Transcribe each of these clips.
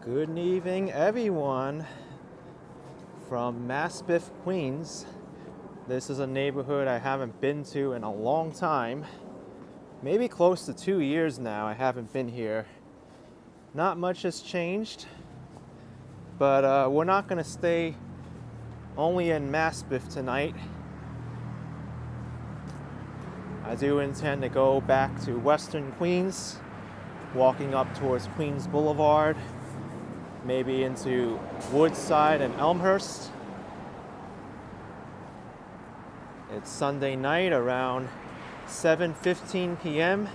Good evening, everyone, from Maspeth, Queens. This is a neighborhood I haven't been to in a long time. Maybe close to 2 years now I haven't been here. Not much has changed, but we're not going to stay only in Maspeth tonight. I do intend to go back to Western Queens, walking up towards Queens Boulevard, maybe into Woodside and Elmhurst. It's Sunday night around 7:15 p.m.,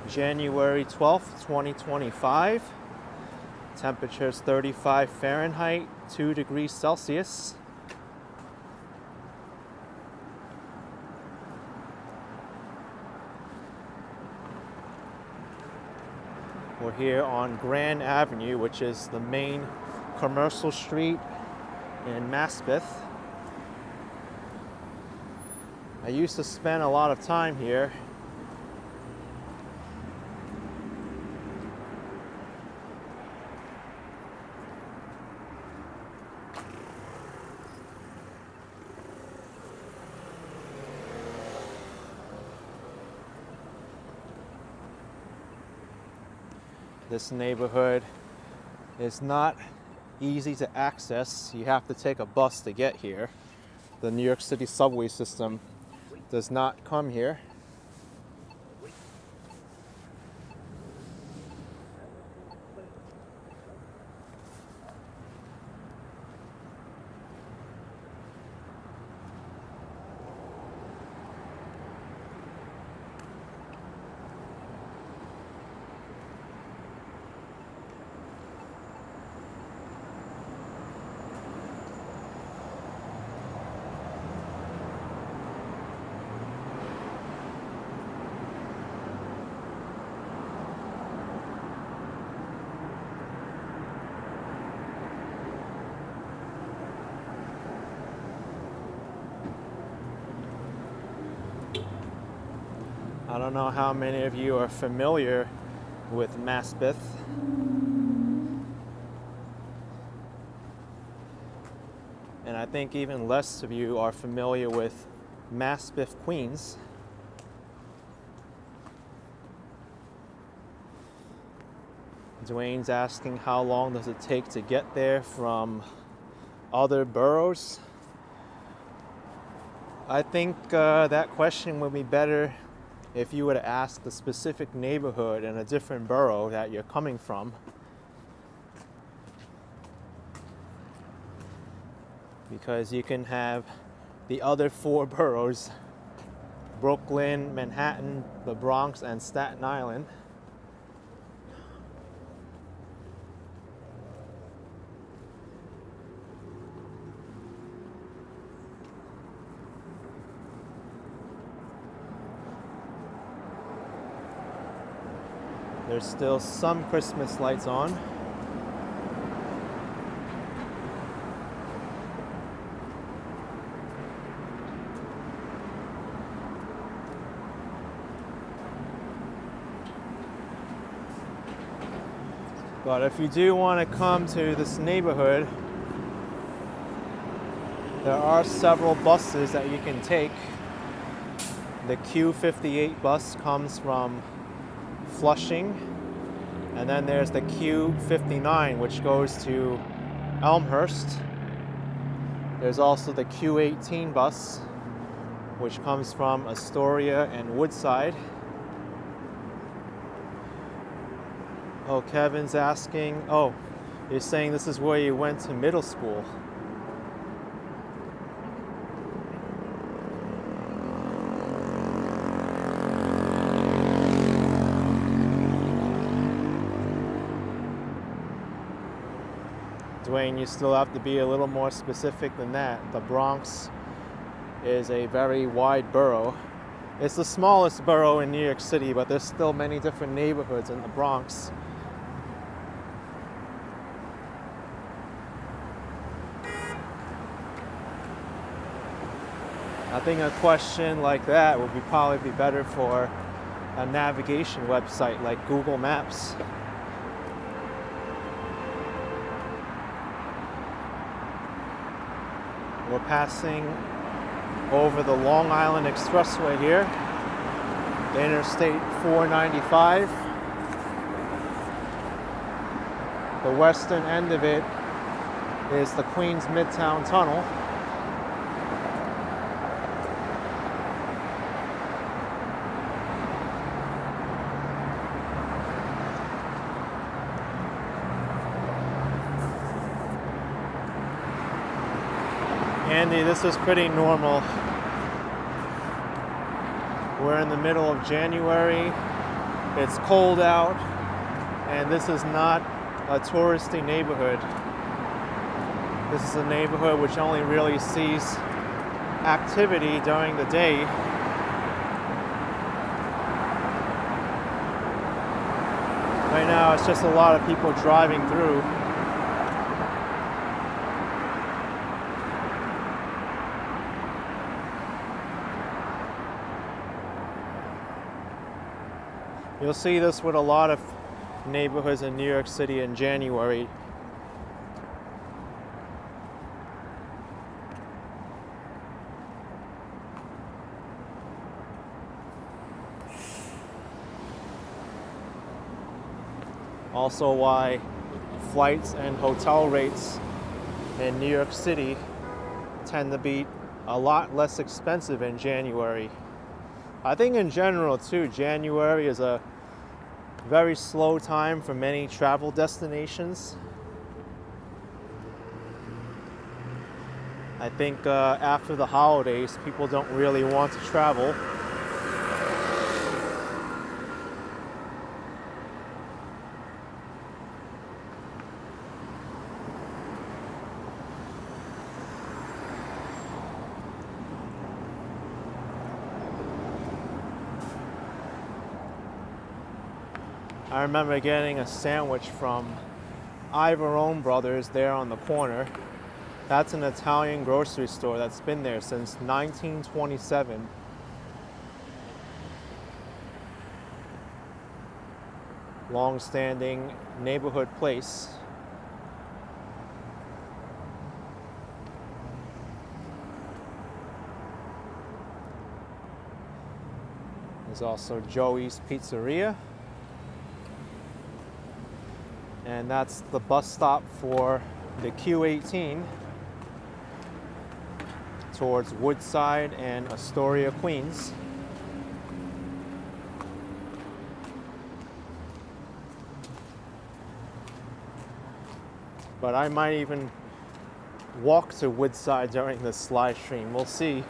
January 12th, 2025. Temperature's 35 Fahrenheit, 2 degrees Celsius. We're here on Grand Avenue, which is the main commercial street in Maspeth. I used to spend a lot of time here. This neighborhood is not easy to access. You have to take a bus to get here. The New York City subway system does not come here. I don't know how many of you are familiar with Maspeth. And I think even less of you are familiar with Maspeth, Queens. Dwayne's asking how long does it take to get there from other boroughs. I think that question would be better if you were to ask the specific neighborhood in a different borough that you're coming from. Because you can have the other 4 boroughs, Brooklyn, Manhattan, the Bronx, and Staten Island. There's still some Christmas lights on. But if you do want to come to this neighborhood, there are several buses that you can take. The Q58 bus comes from Flushing, and then there's the Q59, which goes to Elmhurst. There's also the Q18 bus, which comes from Astoria and Woodside. Oh, Kevin's asking, oh, you're saying this is where you went to middle school. Dwayne, you still have to be a little more specific than that. The Bronx is a very wide borough. It's the smallest borough in New York City, but there's still many different neighborhoods in the Bronx. I think a question like that would probably be better for a navigation website like Google Maps. We're passing over the Long Island Expressway here, Interstate 495. The western end of it is the Queens Midtown Tunnel. Andy, this is pretty normal. We're in the middle of January. It's cold out, and this is not a touristy neighborhood. This is a neighborhood which only really sees activity during the day. Right now, it's just a lot of people driving through. You'll see this with a lot of neighborhoods in New York City in January. Also why flights and hotel rates in New York City tend to be a lot less expensive in January. I think in general too, January is a very slow time for many travel destinations. I think after the holidays, people don't really want to travel. I remember getting a sandwich from Ivarone Brothers there on the corner. That's an Italian grocery store that's been there since 1927. Long-standing neighborhood place. There's also Joey's Pizzeria. And that's the bus stop for the Q18 towards Woodside and Astoria, Queens. But I might even walk to Woodside during this live stream. We'll see.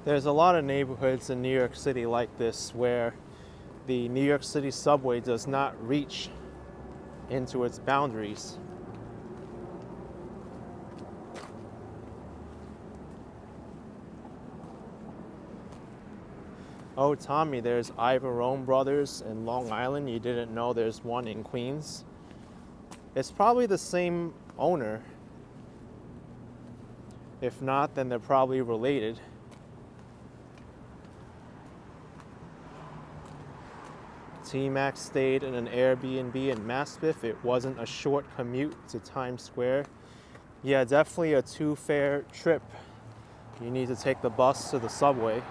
There's a lot of neighborhoods in New York City like this where the New York City subway does not reach into its boundaries. Oh, Tommy, there's Ivarone Brothers in Long Island. You didn't know there's one in Queens? It's probably the same owner. If not, then they're probably related. T-Max stayed in an Airbnb in Maspeth. It wasn't a short commute to Times Square. Yeah, definitely a two-fare trip. You need to take the bus to the subway.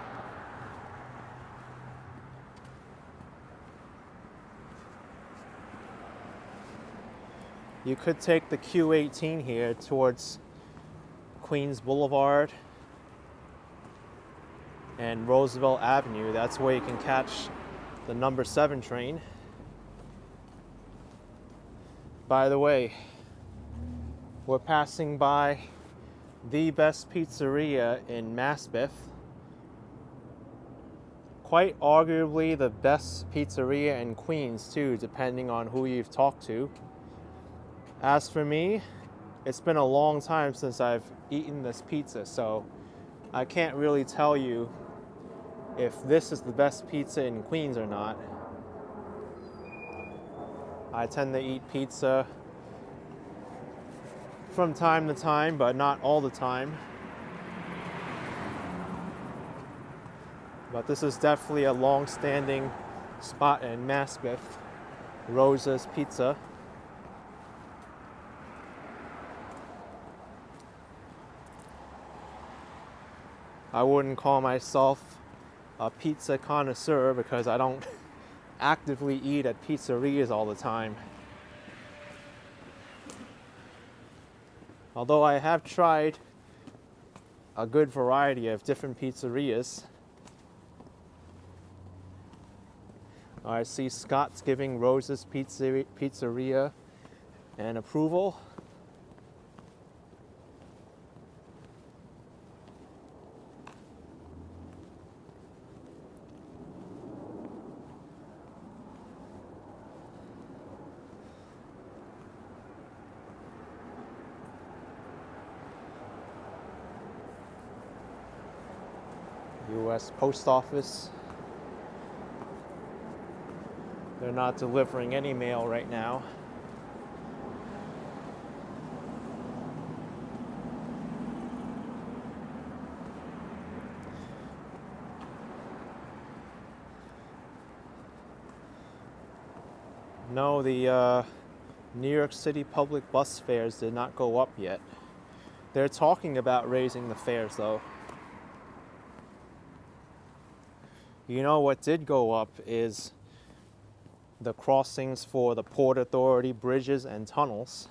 You could take the Q18 here towards Queens Boulevard and Roosevelt Avenue. That's where you can catch the number 7 train. By the way, we're passing by the best pizzeria in Maspeth. Quite arguably the best pizzeria in Queens too, depending on who you've talked to. As for me, it's been a long time since I've eaten this pizza, so I can't really tell you if this is the best pizza in Queens or not. I tend to eat pizza from time to time, but not all the time. But this is definitely a long-standing spot in Maspeth, Rosa's Pizza. I wouldn't call myself a pizza connoisseur because I don't actively eat at pizzerias all the time. Although I have tried a good variety of different pizzerias. I see Scott's giving Rosa's Pizzeria an approval. U.S. Post Office. They're not delivering any mail right now. No, the New York City public bus fares did not go up yet. They're talking about raising the fares though. You know what did go up is the crossings for the Port Authority bridges and tunnels.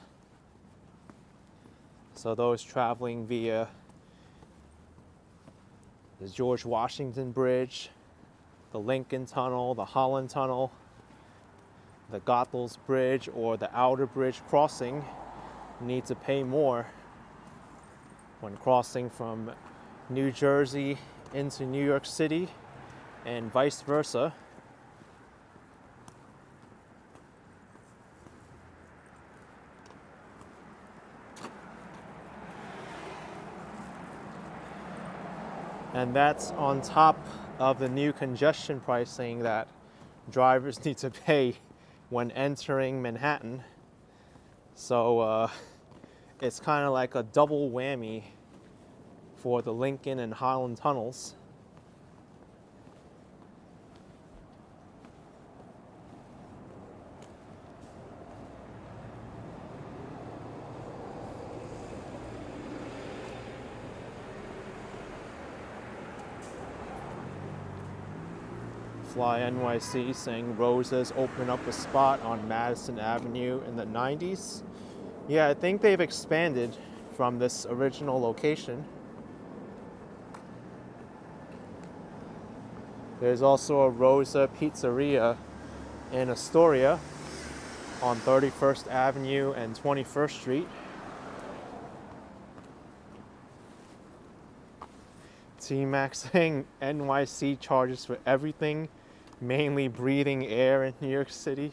So those traveling via the George Washington Bridge, the Lincoln Tunnel, the Holland Tunnel, the Goethals Bridge, or the Outer Bridge crossing need to pay more when crossing from New Jersey into New York City and vice versa. And that's on top of the new congestion pricing that drivers need to pay when entering Manhattan. So it's kind of like a double whammy for the Lincoln and Holland tunnels. Fly NYC saying Rosa's opened up a spot on Madison Avenue in the 90s. Yeah, I think they've expanded from this original location. There's also a Rosa Pizzeria in Astoria on 31st Avenue and 21st Street. T-Max saying NYC charges for everything, mainly breathing air in New York City.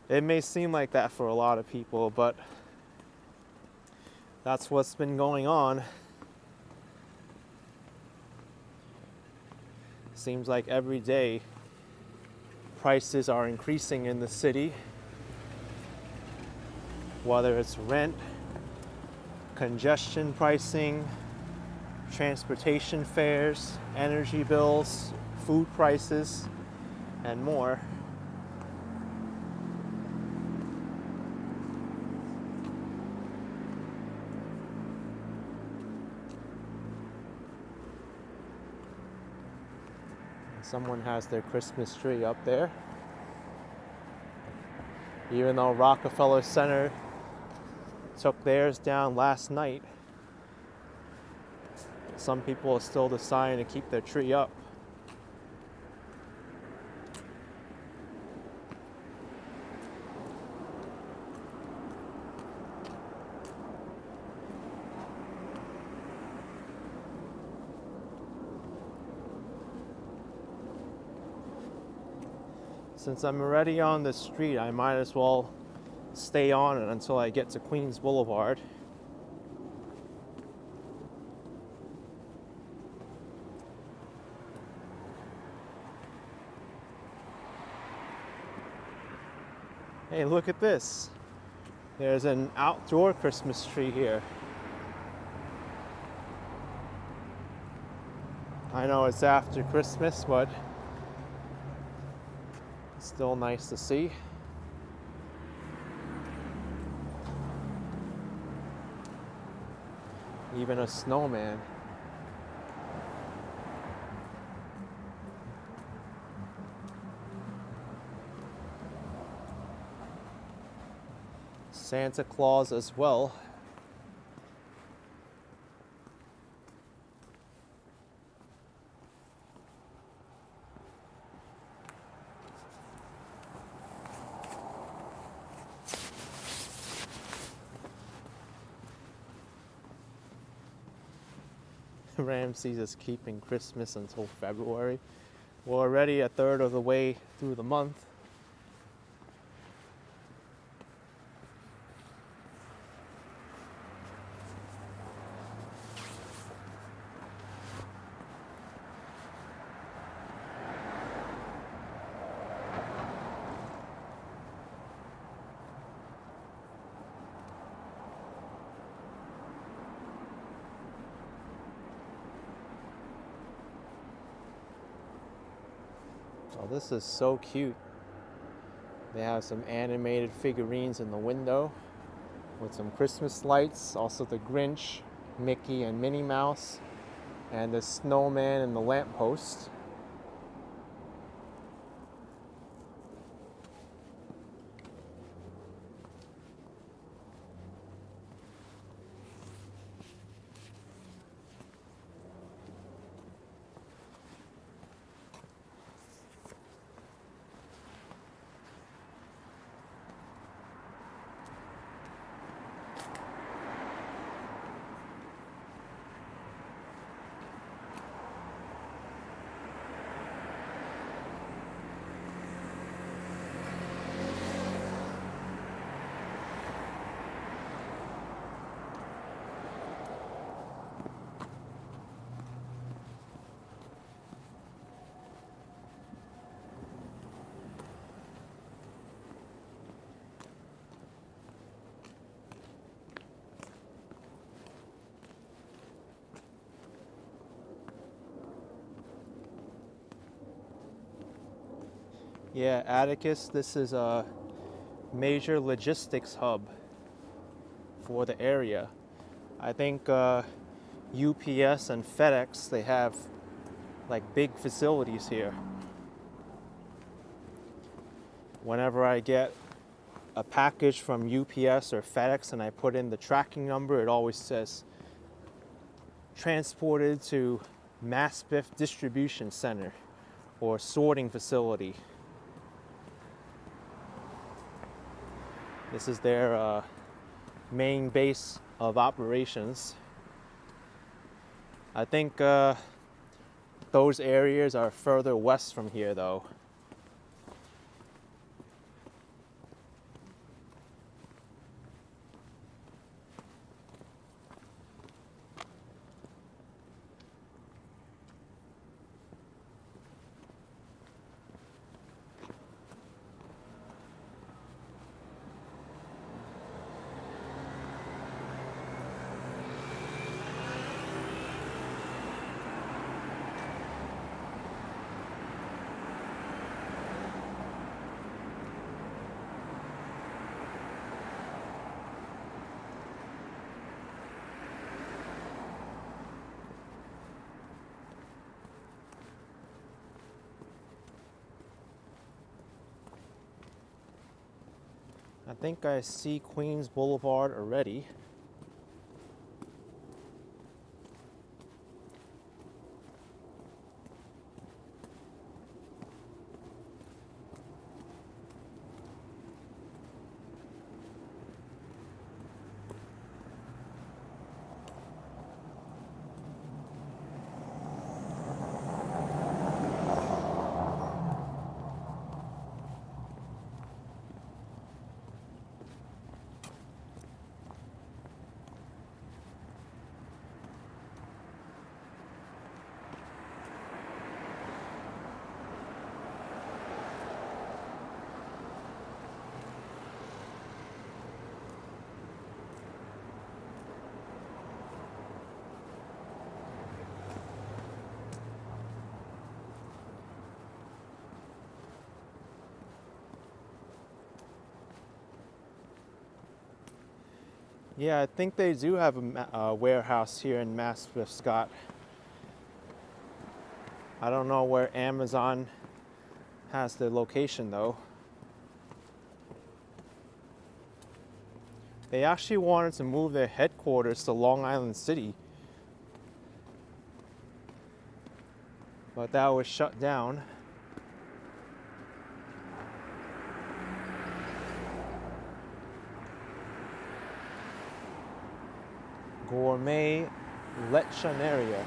It may seem like that for a lot of people, but that's what's been going on. Seems like every day prices are increasing in the city, whether it's rent, congestion pricing, transportation fares, energy bills, food prices, and more. Someone has their Christmas tree up there. Even though Rockefeller Center took theirs down last night, some people are still deciding to keep their tree up. Since I'm already on the street, I might as well stay on it until I get to Queens Boulevard. Hey, look at this. There's an outdoor Christmas tree here. I know it's after Christmas, but it's still nice to see. Even a snowman. Santa Claus as well. Ramses is keeping Christmas until February. We're already a third of the way through the month. Oh, this is so cute. They have some animated figurines in the window with some Christmas lights, also the Grinch, Mickey and Minnie Mouse, and the snowman and the lamppost. Yeah, Atticus, this is a major logistics hub for the area. I think UPS and FedEx, they have like big facilities here. Whenever I get a package from UPS or FedEx and I put in the tracking number, it always says transported to Maspeth Distribution Center or sorting facility. This is their main base of operations. I think those areas are further west from here though. I think I see Queens Boulevard already. Yeah, I think they do have a warehouse here in Maspeth, Scott. I don't know where Amazon has their location though. They actually wanted to move their headquarters to Long Island City, but that was shut down. Gourmet lechoneria.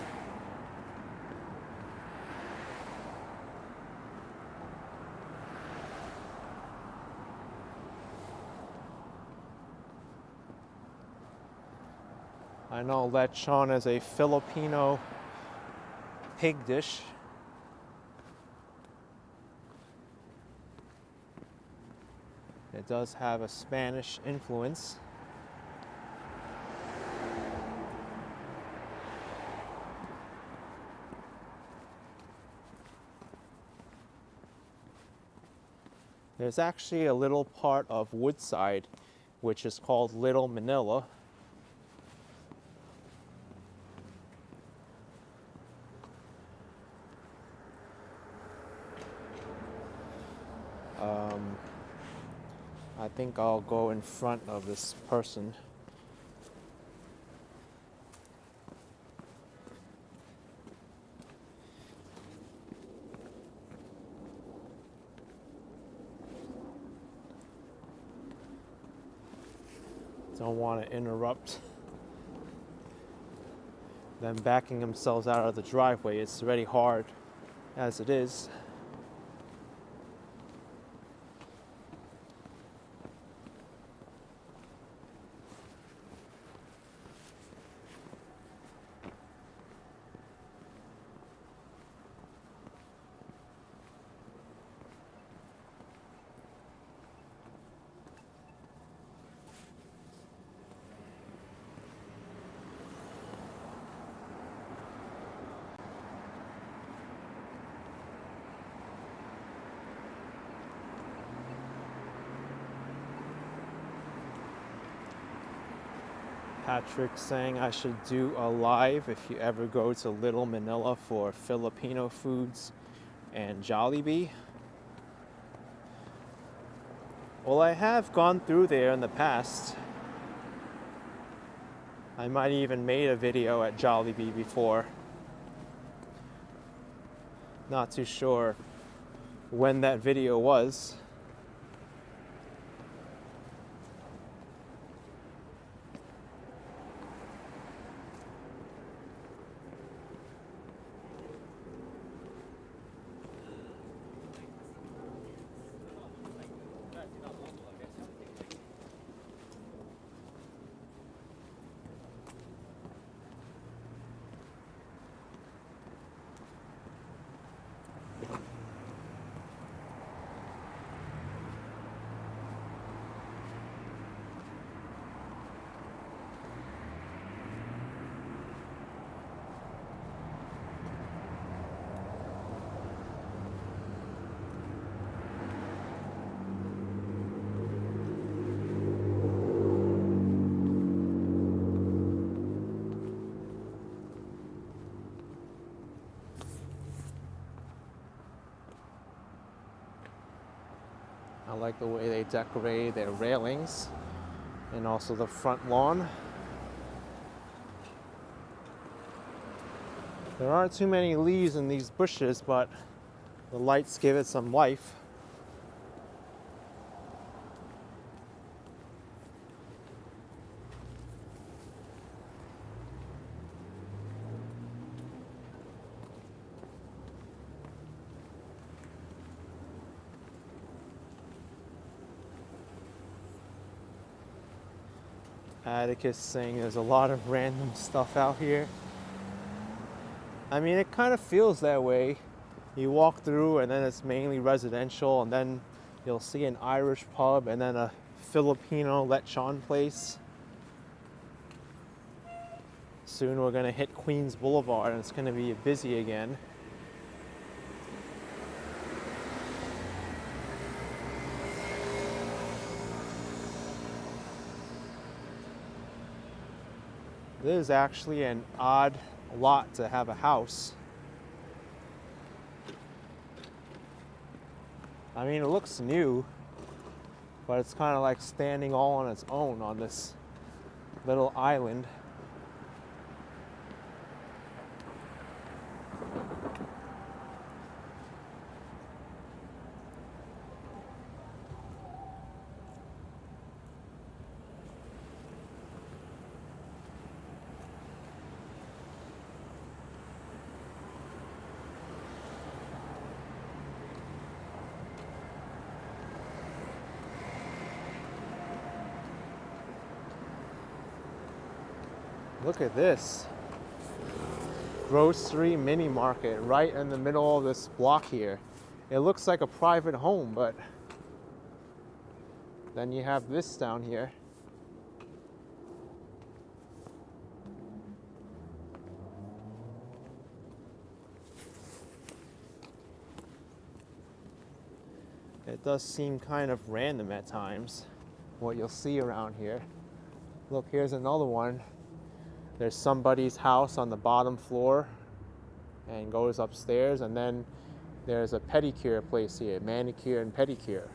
I know lechon is a Filipino pig dish. It does have a Spanish influence. There's actually a little part of Woodside which is called Little Manila. I think I'll go in front of this person. Don't want to interrupt them backing themselves out of the driveway. It's already hard as it is. Patrick saying I should do a live if you ever go to Little Manila for Filipino foods and Jollibee. Well, I have gone through there in the past. I might even made a video at Jollibee before. Not too sure when that video was. I like the way they decorate their railings and also the front lawn. There aren't too many leaves in these bushes, but the lights give it some life. Atticus saying there's a lot of random stuff out here. I mean, it kind of feels that way. You walk through and then it's mainly residential, and then you'll see an Irish pub and then a Filipino lechon place. Soon we're gonna hit Queens Boulevard and it's gonna be busy again. This is actually an odd lot to have a house. I mean, it looks new, but it's kind of like standing all on its own on this little island. Look at this. Grocery mini market right in the middle of this block here. It looks like a private home, but then you have this down here. It does seem kind of random at times, what you'll see around here. Look, here's another one. There's somebody's house on the bottom floor and goes upstairs, and then there's a pedicure place here, manicure and pedicure.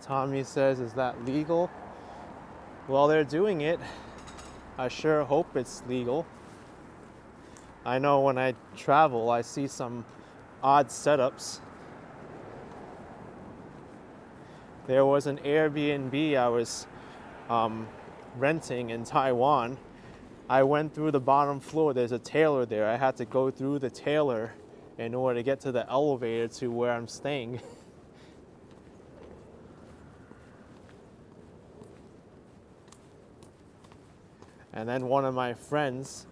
Tommy says, is that legal? Well, they're doing it. I sure hope it's legal. I know when I travel, I see some odd setups. There was an Airbnb I was renting in Taiwan. I went through the bottom floor. There's a tailor there. I had to go through the tailor in order to get to the elevator to where I'm staying. And then one of my friends,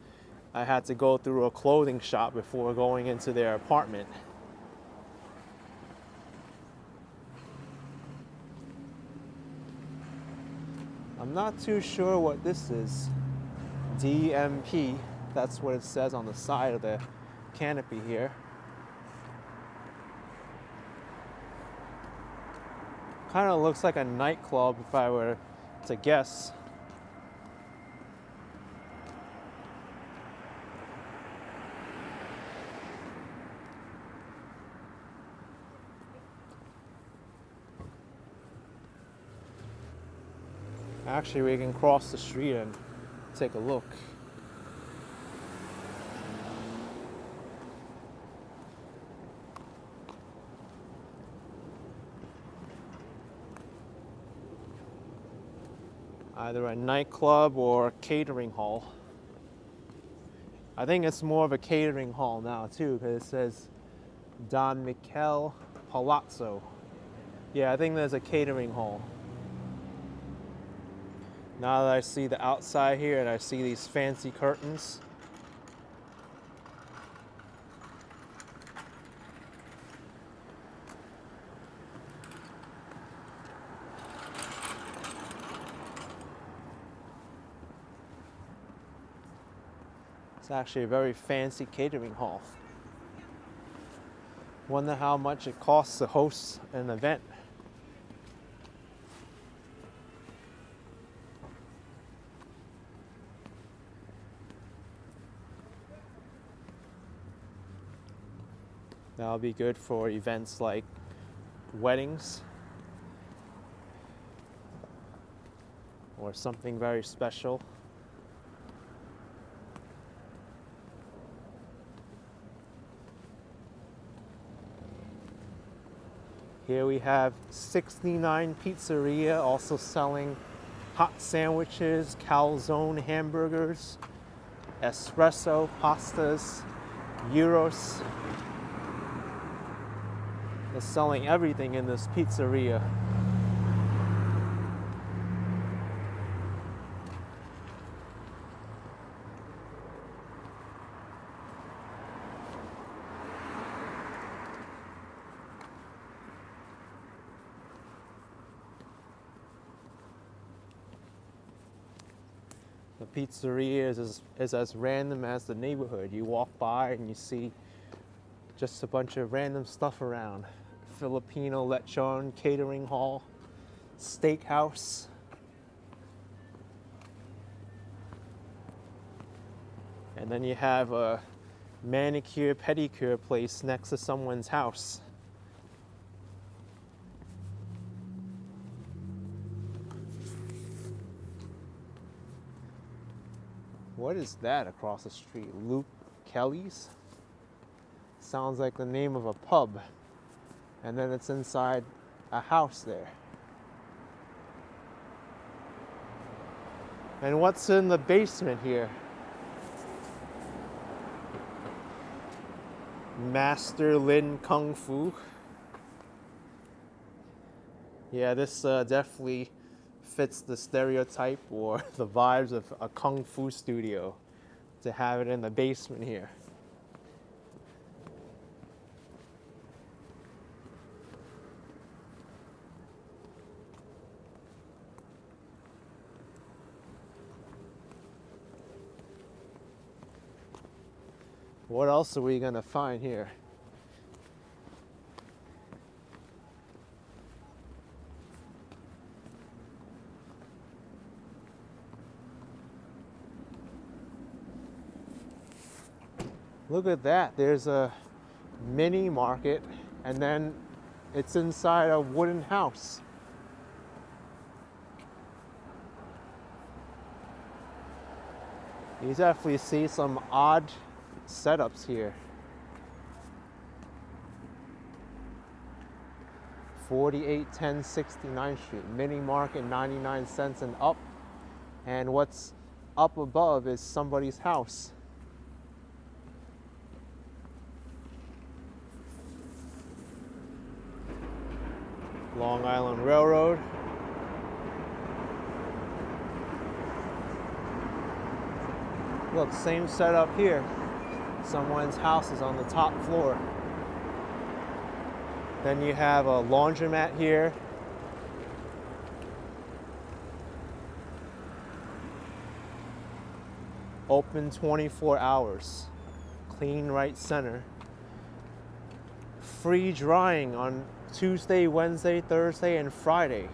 I had to go through a clothing shop before going into their apartment. I'm not too sure what this is. DMP, that's what it says on the side of the canopy here. Kind of looks like a nightclub if I were to guess. Actually, we can cross the street and take a look. Either a nightclub or a catering hall. I think it's more of a catering hall now too, because it says Don Michele Palazzo. Yeah, I think there's a catering hall. Now that I see the outside here and I see these fancy curtains. It's actually a very fancy catering hall. Wonder how much it costs to host an event. That'll be good for events like weddings or something very special. Here we have 69 Pizzeria, also selling hot sandwiches, calzone hamburgers, espresso, pastas, gyros. They're selling everything in this pizzeria. The The pizzeria is as random as the neighborhood. You walk by and you see just a bunch of random stuff around. Filipino lechon catering hall, steakhouse. And then you have a manicure pedicure place next to someone's house. What is that across the street? Luke Kelly's? Sounds like the name of a pub. And then it's inside a house there. And what's in the basement here? Master Lin Kung Fu. Yeah, this definitely fits the stereotype or the vibes of a Kung Fu studio to have it in the basement here. What else are we gonna find here? Look at that, there's a mini market and then it's inside a wooden house. You definitely see some odd setups here. 4810 69th Street, mini market 99 cents and up. And what's up above is somebody's house. Long Island Railroad. Look, same setup here. Someone's house is on the top floor. Then you have a laundromat here. Open 24 hours. Clean right center. Free drying on Tuesday, Wednesday, Thursday, and Friday.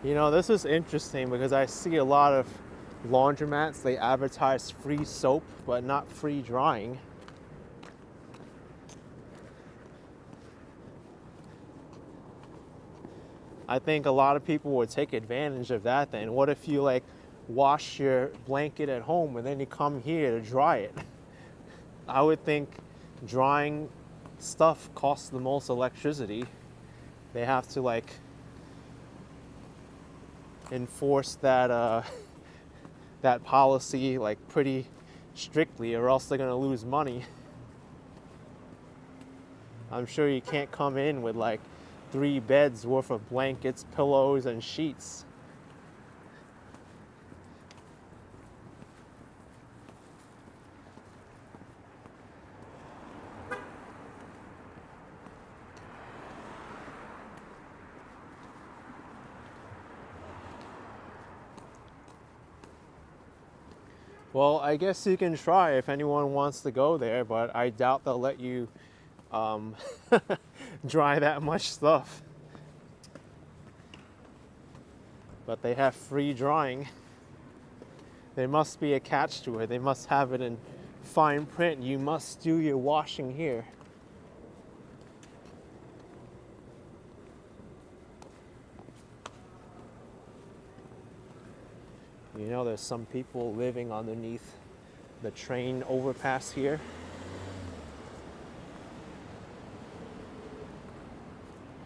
You know, this is interesting because I see a lot of laundromats, they advertise free soap, but not free drying. I think a lot of people would take advantage of that then. What if you like wash your blanket at home and then you come here to dry it? I would think drying stuff costs the most electricity. They have to like enforce that that policy like pretty strictly, or else they're gonna lose money. I'm sure you can't come in with like 3 beds worth of blankets, pillows, and sheets. Well, I guess you can try if anyone wants to go there, but I doubt they'll let you dry that much stuff. But they have free drying. There must be a catch to it. They must have it in fine print. You must do your washing here. You know, there's some people living underneath the train overpass here.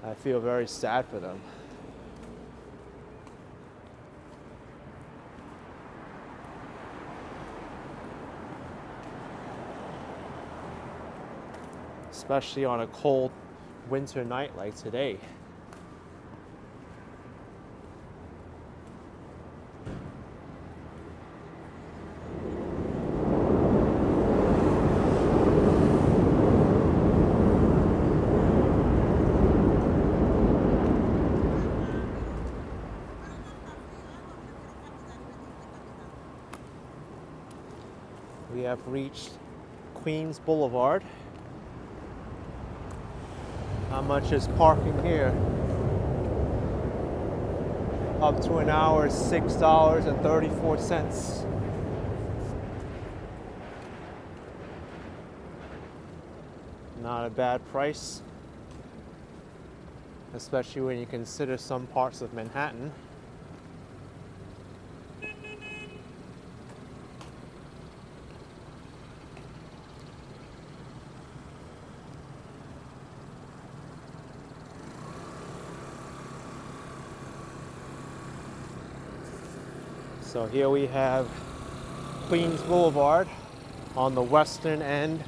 I feel very sad for them. Especially on a cold winter night like today. We have reached Queens Boulevard. How much is parking here? Up to an hour, $6.34. Not a bad price, especially when you consider some parts of Manhattan. So here we have Queens Boulevard. On the western end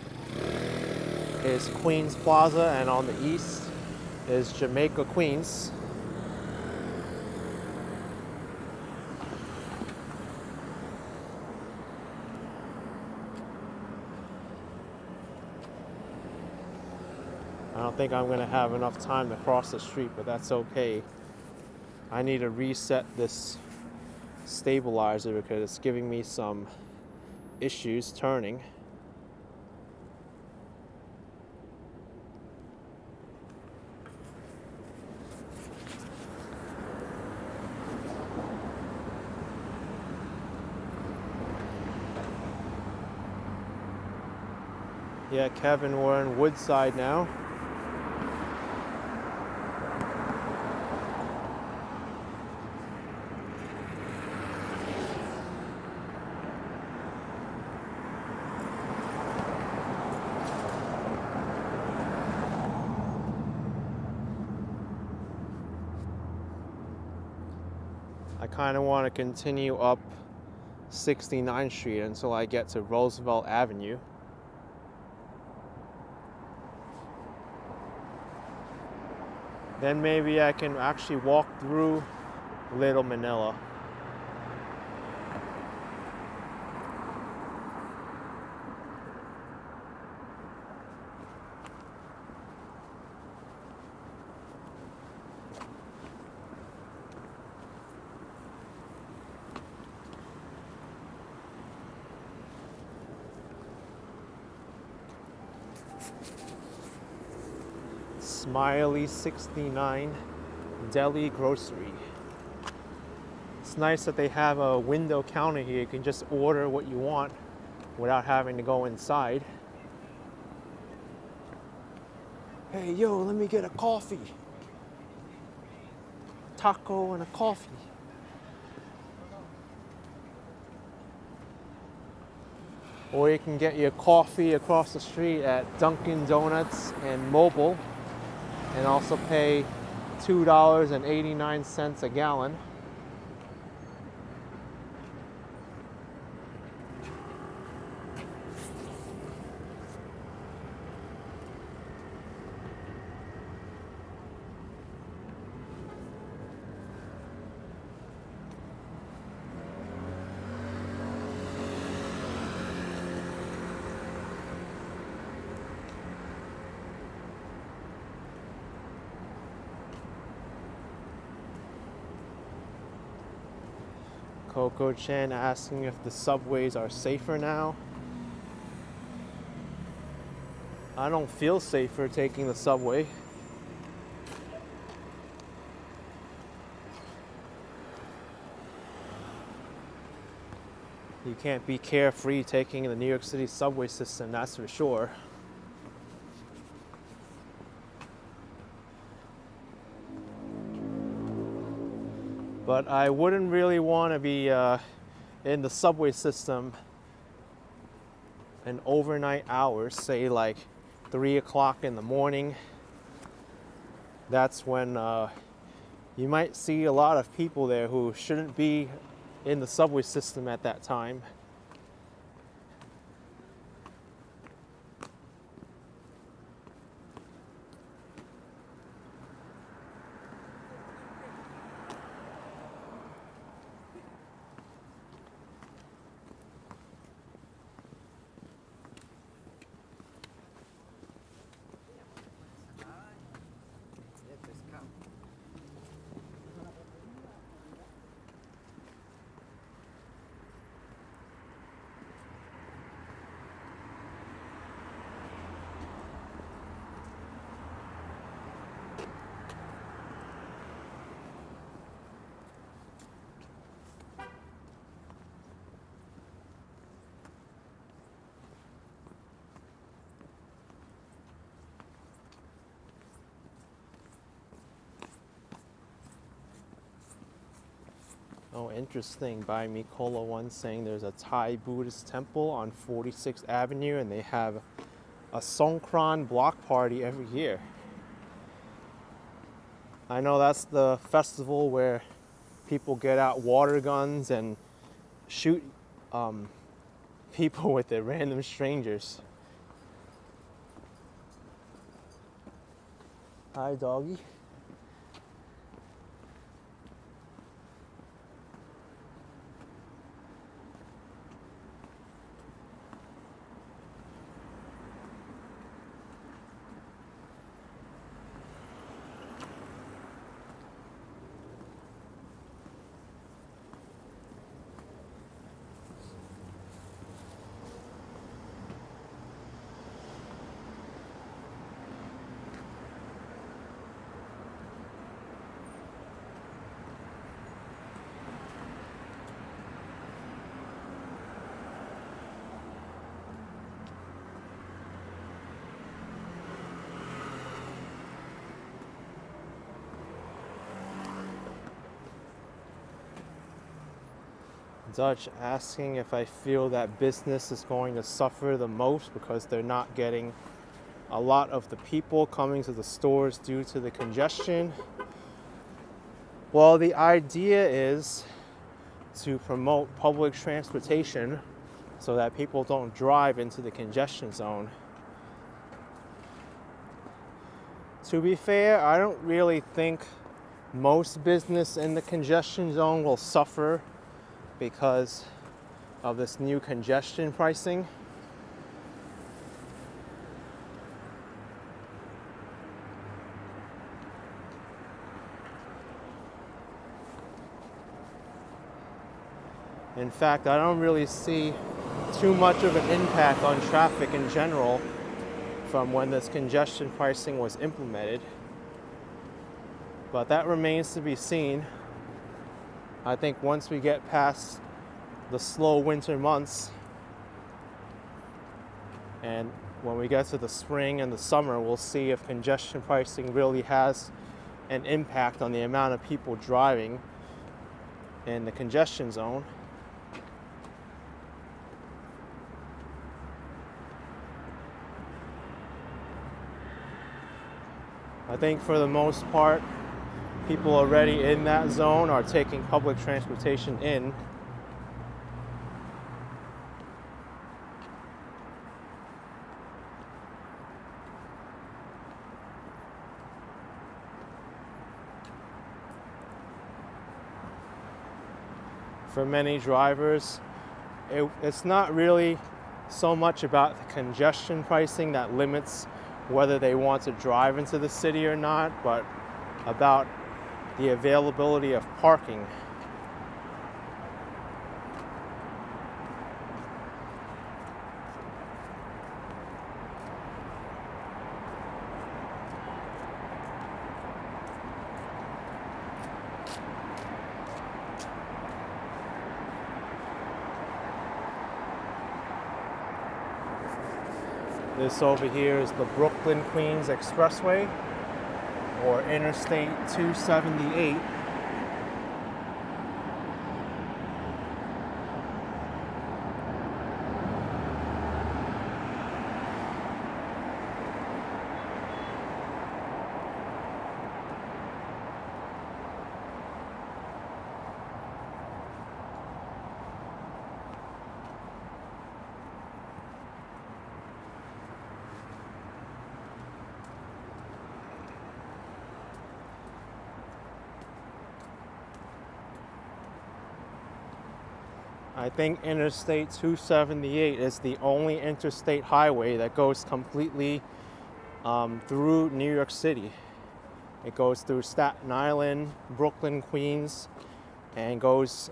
is Queens Plaza, and on the east is Jamaica Queens. I don't think I'm gonna have enough time to cross the street, but that's okay. I need to reset this stabilizer because it's giving me some issues turning. Yeah, Kevin, we're in Woodside now. I kind of want to continue up 69th Street until I get to Roosevelt Avenue. Then maybe I can actually walk through Little Manila. Smiley 69 Deli Grocery. It's nice that they have a window counter here. You can just order what you want without having to go inside. Hey, yo, let me get a coffee. Taco and a coffee. Or you can get your coffee across the street at Dunkin' Donuts and Mobile, and also pay $2.89 a gallon. Coco Chan asking if the subways are safer now. I don't feel safer taking the subway. You can't be carefree taking the New York City subway system, that's for sure. But I wouldn't really want to be in the subway system in overnight hours, say like 3 o'clock in the morning. That's when you might see a lot of people there who shouldn't be in the subway system at that time. Oh, interesting. By Mikola One saying there's a Thai Buddhist temple on 46th Avenue and they have a Songkran block party every year. I know that's the festival where people get out water guns and shoot people with it, random strangers. Hi, doggy. Dutch asking if I feel that business is going to suffer the most because they're not getting a lot of the people coming to the stores due to the congestion. Well, the idea is to promote public transportation so that people don't drive into the congestion zone. To be fair, I don't really think most business in the congestion zone will suffer because of this new congestion pricing. In fact, I don't really see too much of an impact on traffic in general from when this congestion pricing was implemented. But that remains to be seen. I think once we get past the slow winter months and when we get to the spring and the summer, we'll see if congestion pricing really has an impact on the amount of people driving in the congestion zone. I think for the most part, people already in that zone are taking public transportation in. For many drivers, it's not really so much about the congestion pricing that limits whether they want to drive into the city or not, but about the availability of parking. This over here is the Brooklyn-Queens Expressway, or Interstate 278. I think Interstate 278 is the only interstate highway that goes completely through New York City. It goes through Staten Island, Brooklyn, Queens, and goes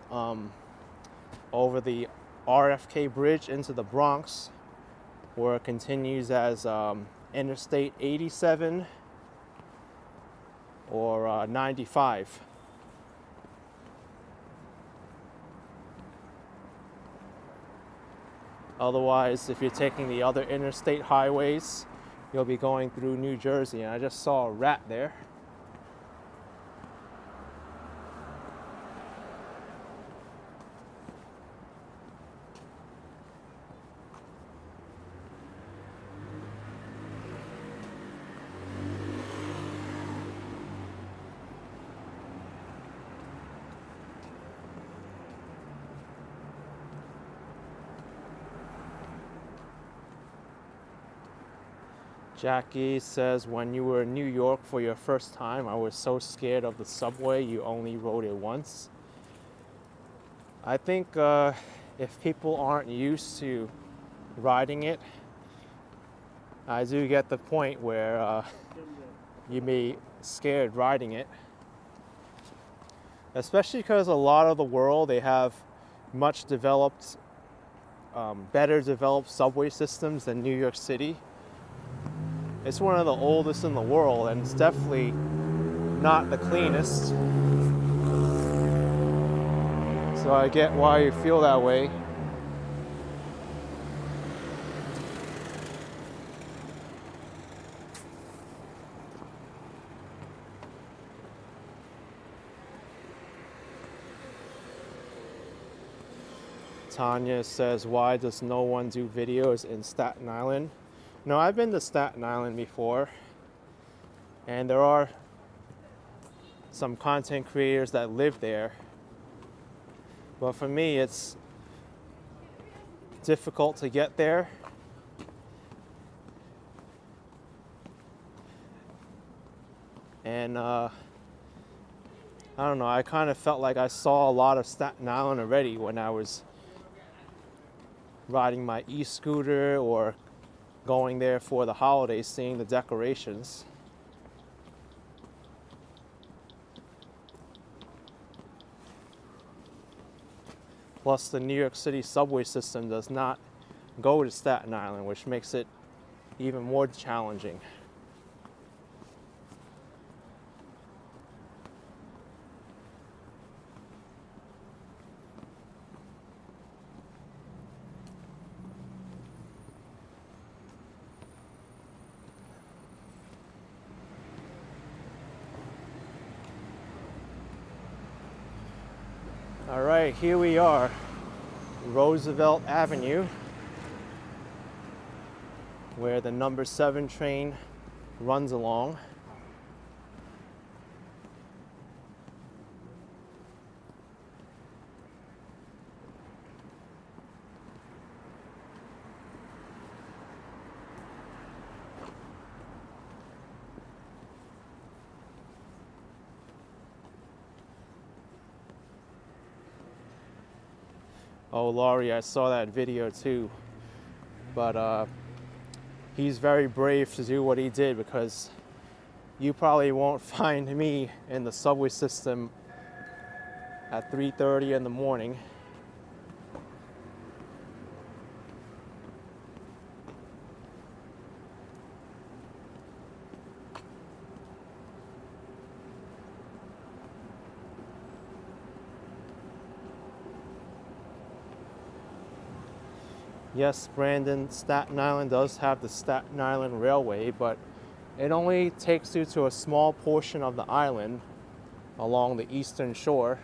over the RFK Bridge into the Bronx, where it continues as Interstate 87 or 95. Otherwise, if you're taking the other interstate highways, you'll be going through New Jersey. And I just saw a rat there. Jackie says, when you were in New York for your first time, I was so scared of the subway you only rode it once. I think if people aren't used to riding it, I do get the point where you may be scared riding it. Especially because a lot of the world, they have much developed, better developed subway systems than New York City. It's one of the oldest in the world, and it's definitely not the cleanest. So I get why you feel that way. Tanya says, why does no one do videos in Staten Island? No, I've been to Staten Island before, and there are some content creators that live there. But for me, it's difficult to get there. And I don't know, I kind of felt like I saw a lot of Staten Island already when I was riding my e-scooter or going there for the holidays, seeing the decorations. Plus, the New York City subway system does not go to Staten Island, which makes it even more challenging. All right, here we are, Roosevelt Avenue, where the number 7 train runs along. Oh, Laurie, I saw that video too. But he's very brave to do what he did, because you probably won't find me in the subway system at 3:30 in the morning. Yes, Brandon, Staten Island does have the Staten Island Railway, but it only takes you to a small portion of the island along the eastern shore.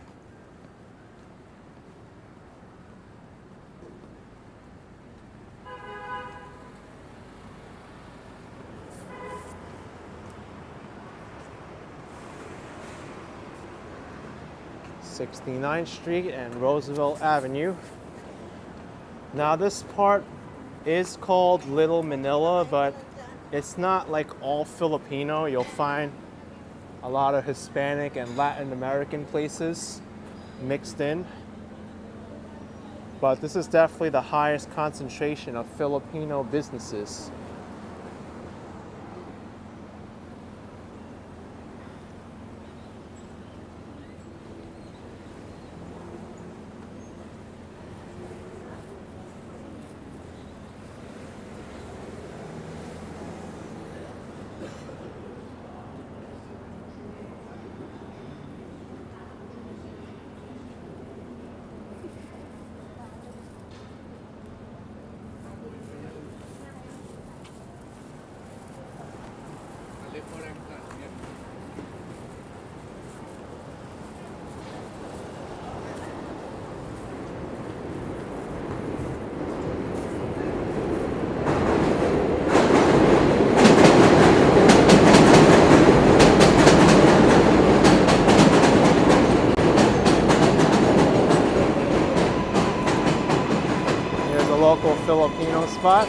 (69th Street and Roosevelt Avenue). Now this part is called Little Manila, but it's not like all Filipino. You'll find a lot of Hispanic and Latin American places mixed in. But this is definitely the highest concentration of Filipino businesses. Here's a local Filipino spot.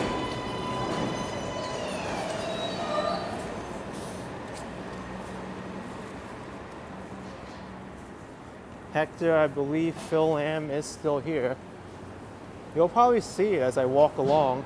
Hector, I believe Phil Lamb is still here. You'll probably see it as I walk along.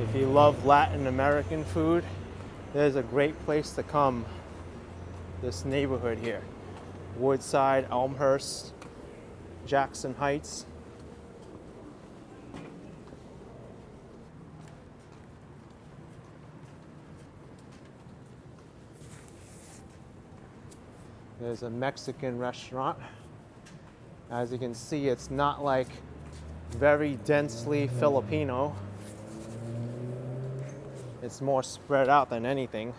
If you love Latin American food, there's a great place to come. This neighborhood here. Woodside, Elmhurst, Jackson Heights. There's a Mexican restaurant. As you can see, it's not like very densely Filipino. It's more spread out than anything.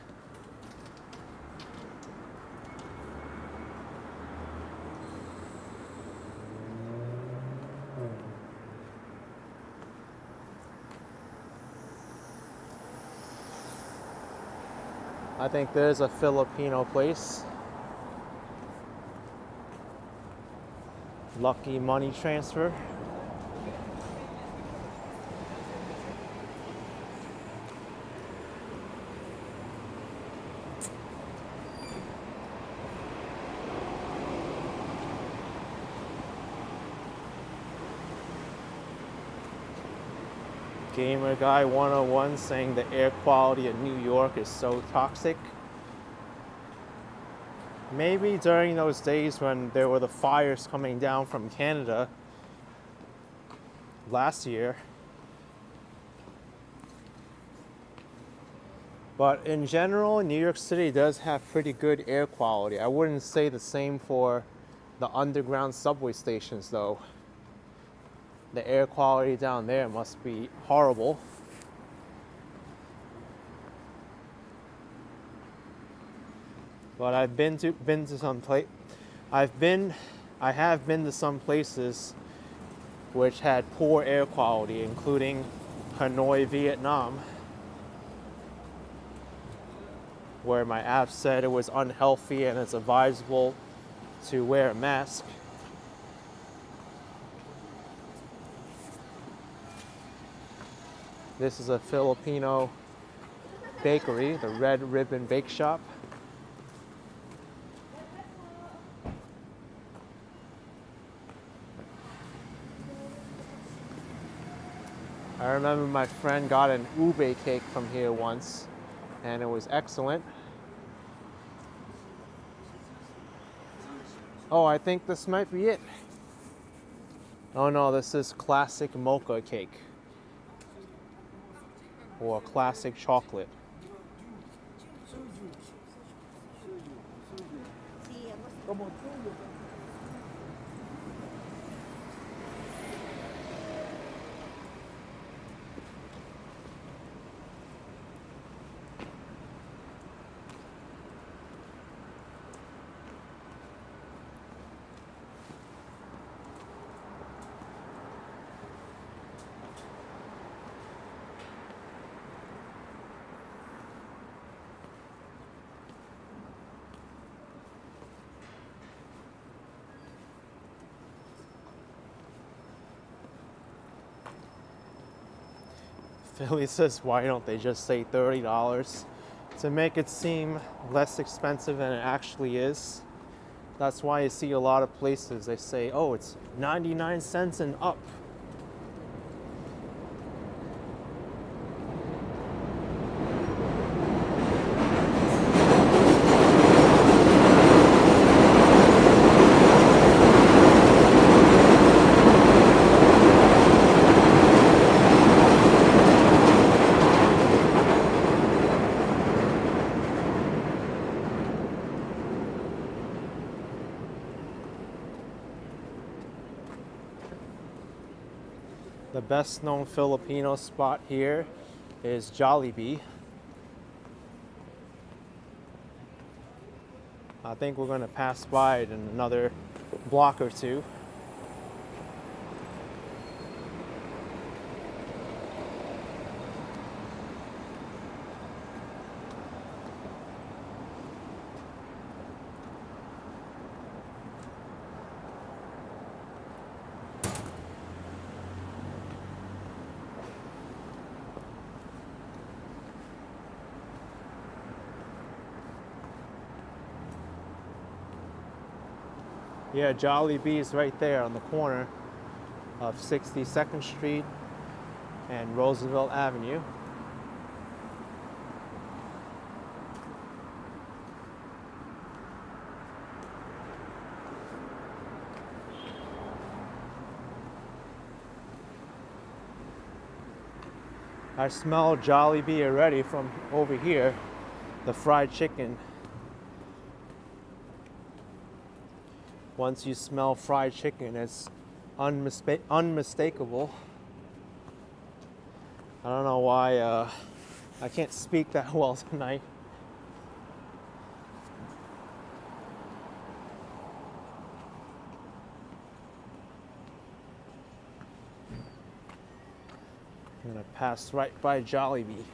I think there's a Filipino place. Lucky Money Transfer. Gamer Guy 101 saying the air quality in New York is so toxic. Maybe during those days when there were the fires coming down from Canada last year. But in general, New York City does have pretty good air quality. I wouldn't say the same for the underground subway stations though. The air quality down there must be horrible. But I have been to some places which had poor air quality, including Hanoi, Vietnam, where my app said it was unhealthy and it's advisable to wear a mask. This is a Filipino bakery, the Red Ribbon Bake Shop. I remember my friend got an ube cake from here once, and it was excellent. Oh, I think this might be it. Oh no, this is classic mocha cake. Or classic chocolate. Philly says, why don't they just say $30 to make it seem less expensive than it actually is? That's why you see a lot of places, they say, oh, it's 99 cents and up. The best known Filipino spot here is Jollibee. I think we're gonna pass by it in another block or two. Yeah, Jollibee is right there on the corner of 62nd Street and Roosevelt Avenue. I smell Jollibee already from over here, the fried chicken. Once you smell fried chicken, it's unmistakable. I don't know why I can't speak that well tonight. I'm gonna pass right by Jollibee.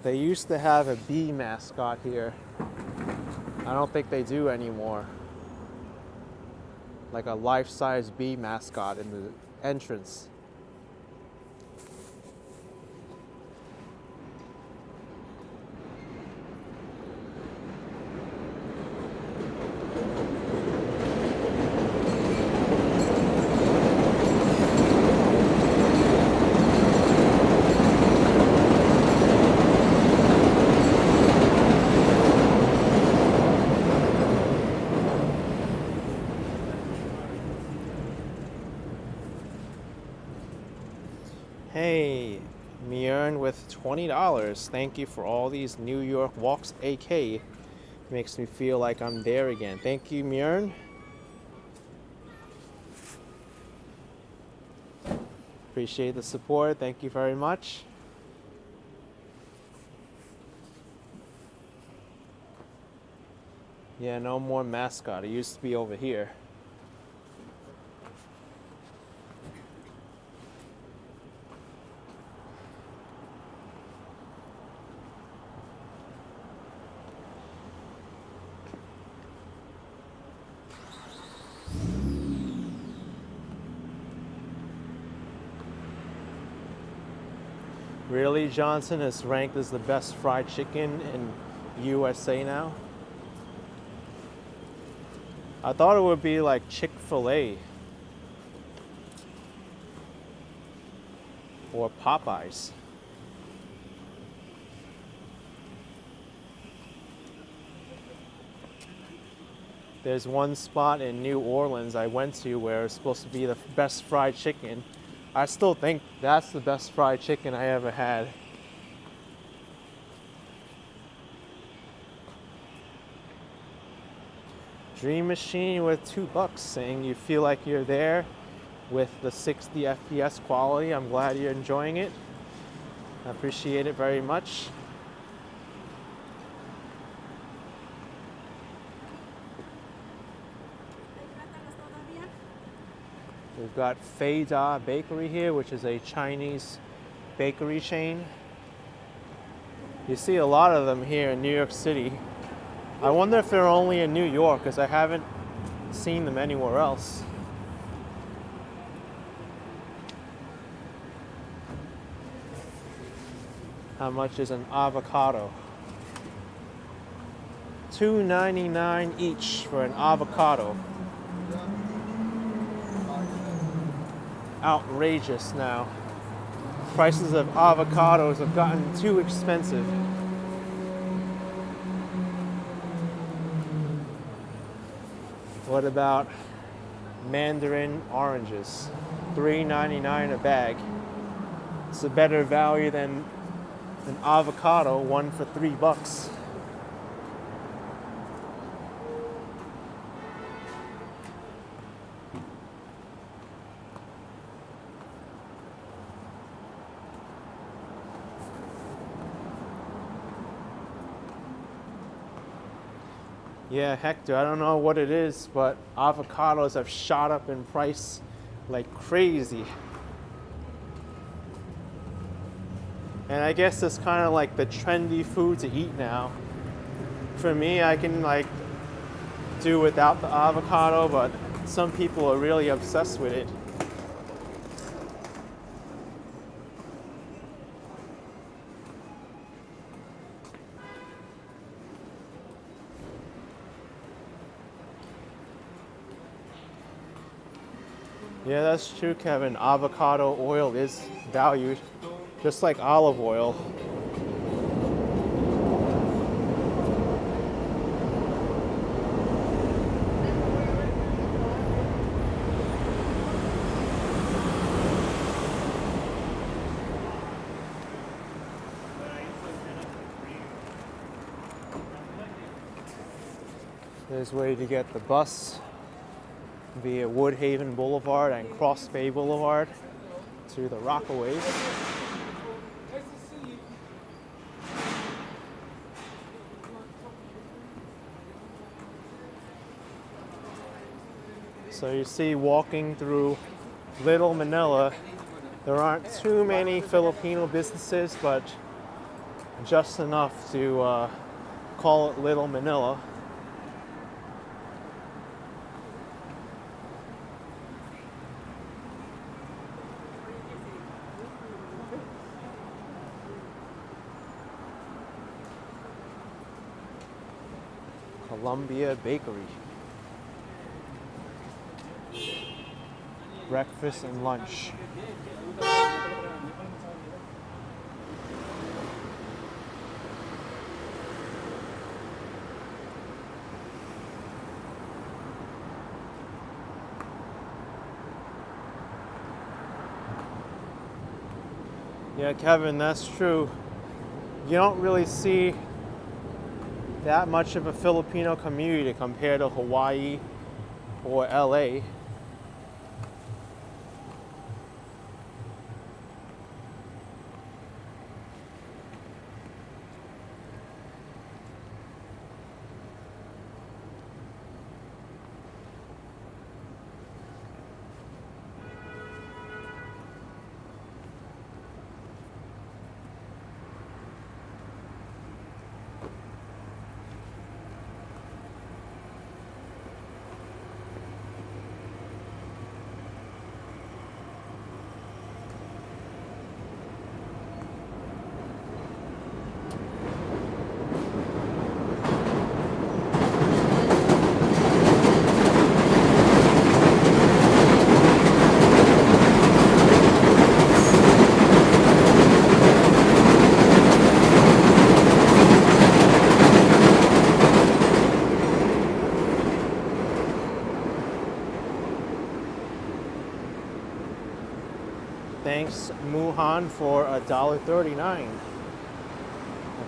They used to have a bee mascot here. I don't think they do anymore. Like a life-size bee mascot in the entrance. Hey, Mjern with $20. Thank you for all these New York walks, AK. Makes me feel like I'm there again. Thank you, Mjern. Appreciate the support. Thank you very much. Yeah, no more mascot. It used to be over here. Really, Johnson is ranked as the best fried chicken in USA now? I thought it would be like Chick-fil-A or Popeyes. There's one spot in New Orleans I went to where it's supposed to be the best fried chicken. I still think that's the best fried chicken I ever had. Dream Machine with $2 saying you feel like you're there with the 60 FPS quality. I'm glad you're enjoying it. I appreciate it very much. We've got Fei Da Bakery here, which is a Chinese bakery chain. You see a lot of them here in New York City. I wonder if they're only in New York, because I haven't seen them anywhere else. How much is an avocado? $2.99 each for an avocado. Outrageous now. Prices of avocados have gotten too expensive. What about mandarin oranges? $3.99 a bag. It's a better value than an avocado, one for $3. Yeah, Hector, I don't know what it is, but avocados have shot up in price like crazy. And I guess it's kind of like the trendy food to eat now. For me, I can like do without the avocado, but some people are really obsessed with it. Yeah, that's true, Kevin. Avocado oil is valued, just like olive oil. There's a way to get the bus via Woodhaven Boulevard and Cross Bay Boulevard to the Rockaways. So you see, walking through Little Manila, there aren't too many Filipino businesses, but just enough to call it Little Manila. Columbia Bakery. Breakfast and lunch. Yeah, Kevin, that's true. You don't really see that much of a Filipino community compared to Hawaii or LA. Thanks, Muhan, for $1.39.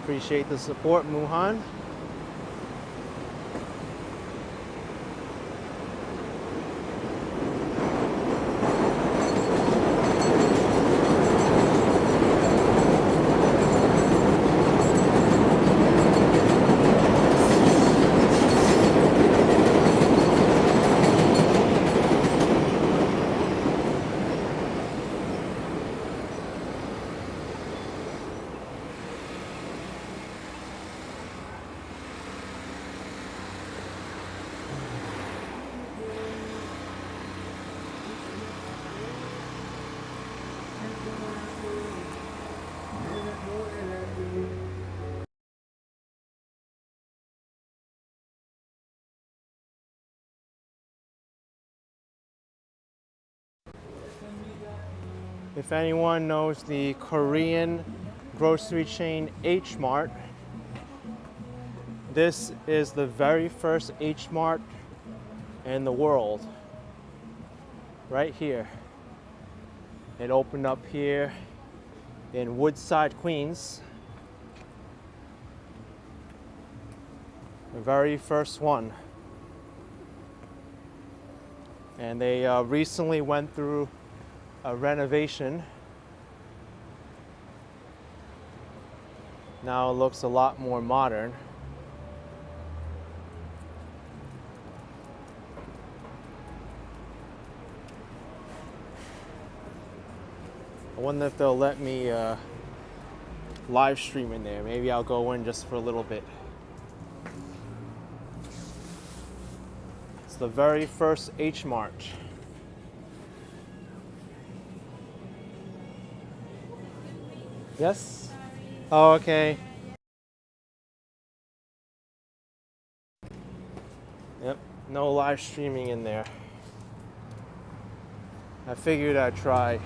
Appreciate the support, Muhan. If anyone knows the Korean grocery chain H Mart, this is the very first H Mart in the world. Right here. It opened up here in Woodside, Queens. The very first one. And they recently went through a renovation. Now it looks a lot more modern. I wonder if they'll let me live stream in there. Maybe I'll go in just for a little bit. It's the very first H Mart. Yes? Oh, okay. Yep, no live streaming in there. I figured I'd try.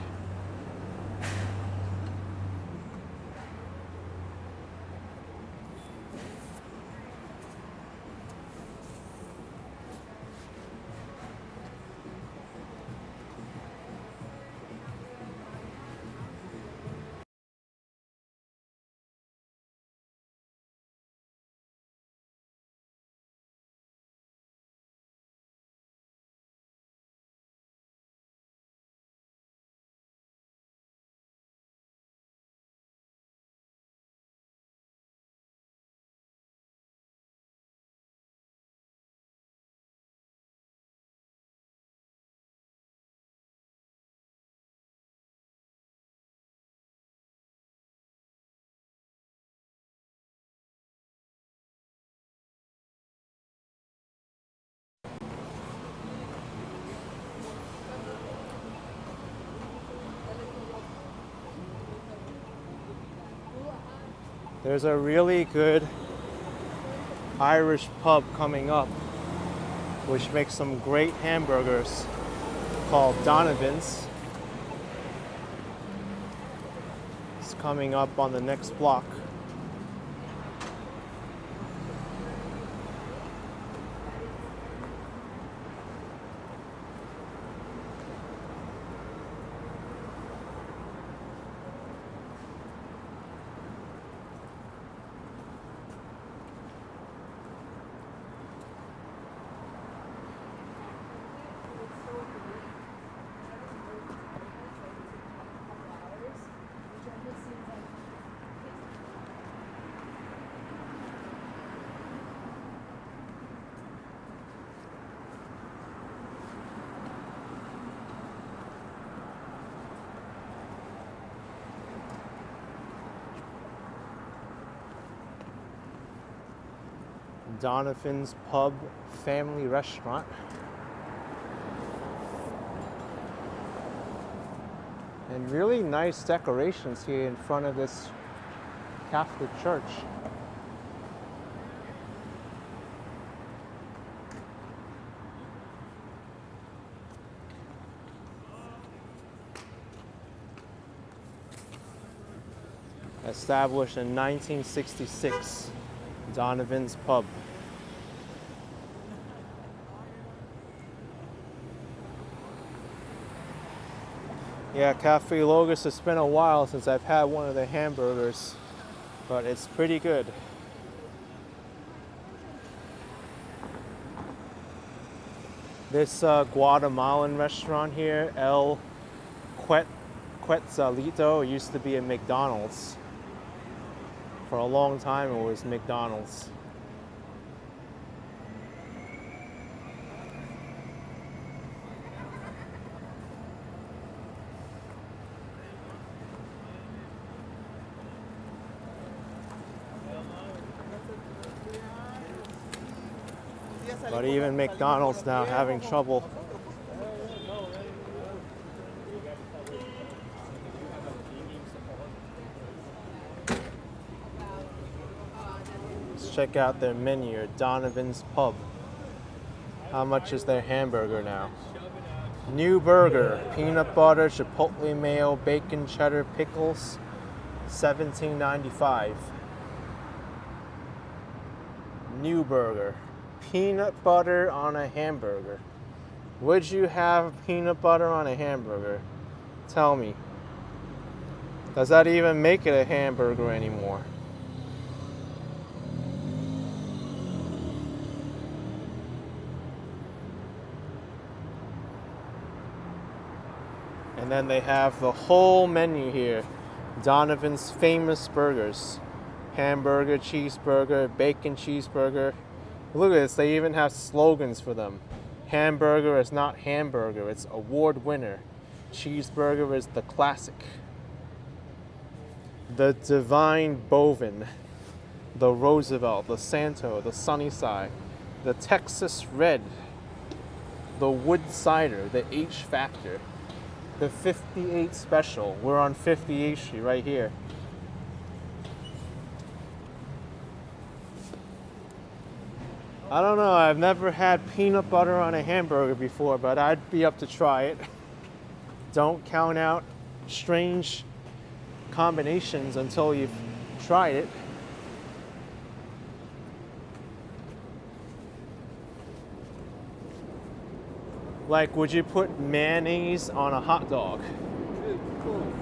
There's a really good Irish pub coming up, which makes some great hamburgers, called Donovan's. It's coming up on the next block. Donovan's Pub Family Restaurant. And really nice decorations here in front of this Catholic church. Established in 1966, Donovan's Pub. Yeah, Cafe Logos, it's been a while since I've had one of the hamburgers, but it's pretty good. This Guatemalan restaurant here, El Quetzalito, used to be a McDonald's. For a long time it was McDonald's. But even McDonald's now having trouble. Let's check out their menu at Donovan's Pub. How much is their hamburger now? New burger, peanut butter, chipotle mayo, bacon, cheddar, pickles, $17.95. New burger. Peanut butter on a hamburger. Would you have peanut butter on a hamburger? Tell me. Does that even make it a hamburger anymore? And then they have the whole menu here. Donovan's famous burgers. Hamburger, cheeseburger, bacon cheeseburger. Look at this, they even have slogans for them. Hamburger is not hamburger, it's award winner. Cheeseburger is the classic. the Divine Bovin, the Roosevelt, the Santo, the Sunnyside, the Texas Red, the Wood Cider, the H Factor, the 58 Special. We're on 58th Street right here. I don't know, I've never had peanut butter on a hamburger before, but I'd be up to try it. Don't count out strange combinations until you've tried it. Like, would you put mayonnaise on a hot dog? Cool.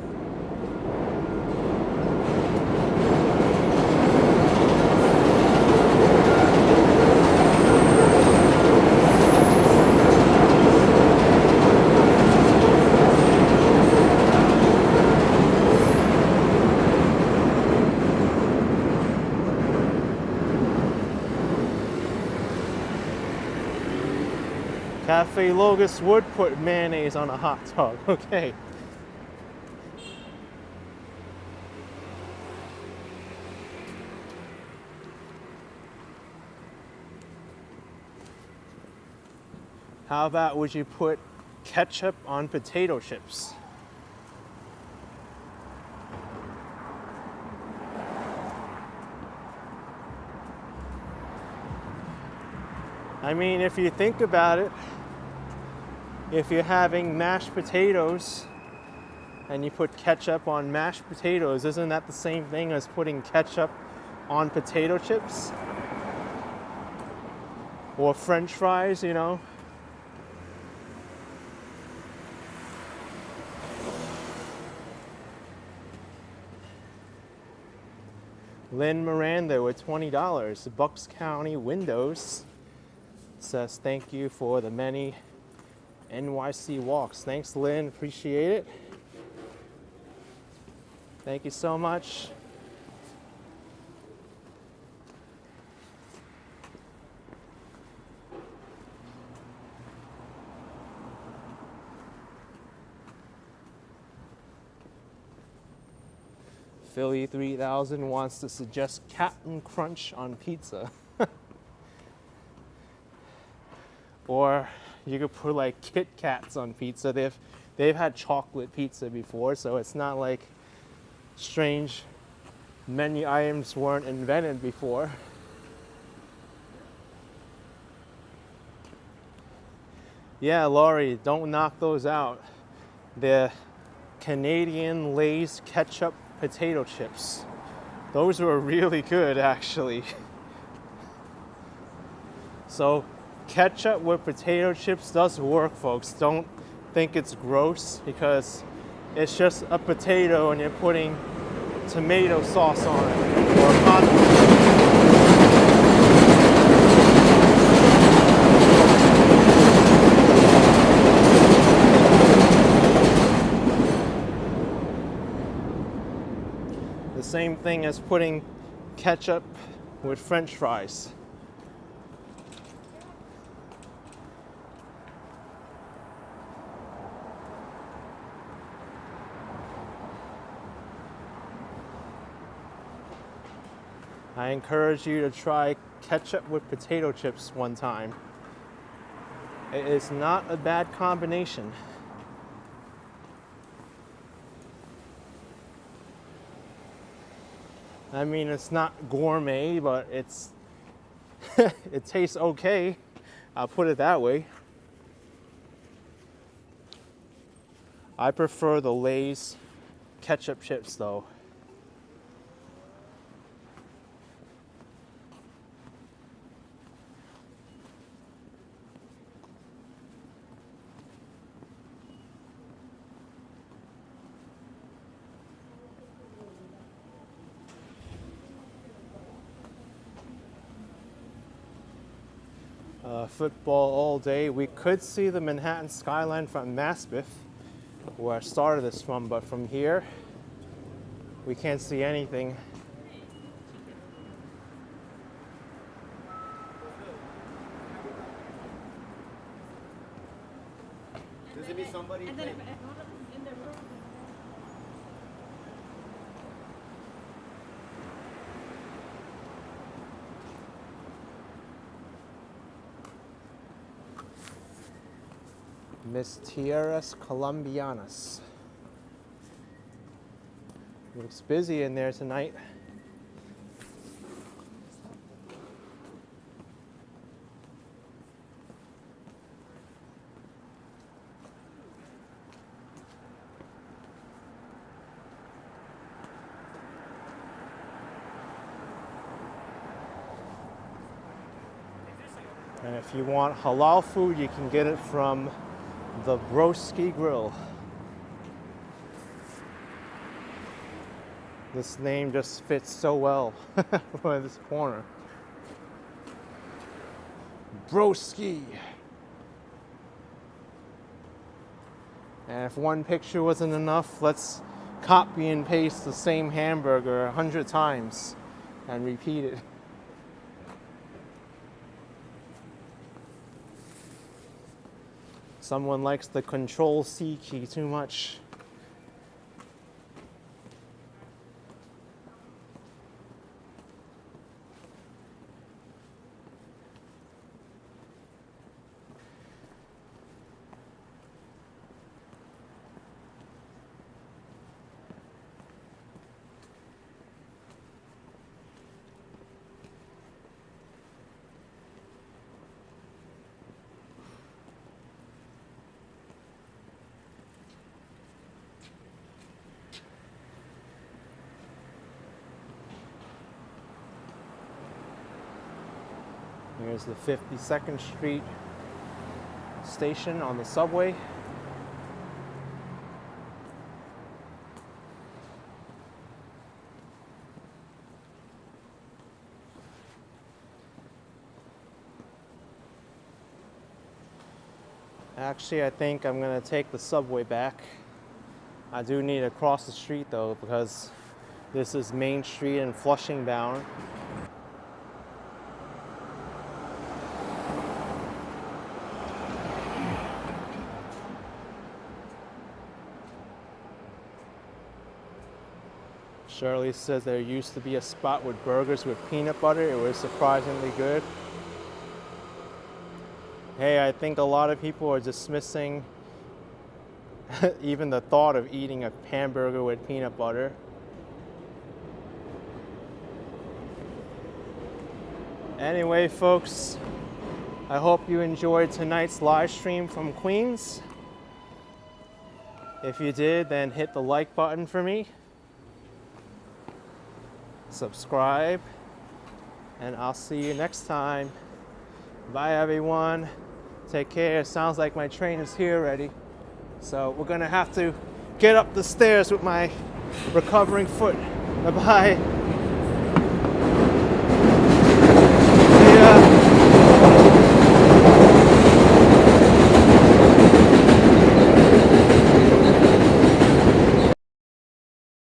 Cafe Logos would put mayonnaise on a hot dog. Okay. How about would you put ketchup on potato chips? I mean, if you think about it, if you're having mashed potatoes and you put ketchup on mashed potatoes, isn't that the same thing as putting ketchup on potato chips? Or French fries, you know? Lynn Miranda with $20. Bucks County Windows says thank you for the many NYC walks. Thanks, Lynn. Appreciate it. Thank you so much. Philly 3000 wants to suggest Captain Crunch on pizza. Or you could put like Kit Kats on pizza. They've had chocolate pizza before, so it's not like strange menu items weren't invented before. Yeah, Laurie, don't knock those out. The Canadian Lay's ketchup potato chips. Those were really good, actually. So ketchup with potato chips does work, folks. Don't think it's gross because it's just a potato and you're putting tomato sauce on it or condiment. The same thing as putting ketchup with French fries. I encourage you to try ketchup with potato chips one time. It is not a bad combination. I mean, it's not gourmet, but it's it tastes okay. I'll put it that way. I prefer the Lay's ketchup chips though. Football all day. We could see the Manhattan skyline from Maspeth, where I started this from, but from here, we can't see anything. Does it mean somebody? Miss Tierras Colombianas. Looks busy in there tonight. And if you want halal food, you can get it from the Broski Grill. This name just fits so well for this corner. Broski. And if one picture wasn't enough, let's copy and paste the same hamburger 100 times and repeat it. Someone likes the Control-C key too much. Here's the 52nd Street station on the subway. Actually, I think I'm gonna take the subway back. I do need to cross the street though, because this is Main Street and Flushing bound. Shirley says there used to be a spot with burgers with peanut butter. It was surprisingly good. Hey, I think a lot of people are dismissing even the thought of eating a hamburger with peanut butter. Anyway, folks, I hope you enjoyed tonight's live stream from Queens. If you did, then hit the like button for me. Subscribe, and I'll see you next time. Bye, everyone. Take care. Sounds like my train is here already. So we're gonna have to get up the stairs with my recovering foot. Bye-bye.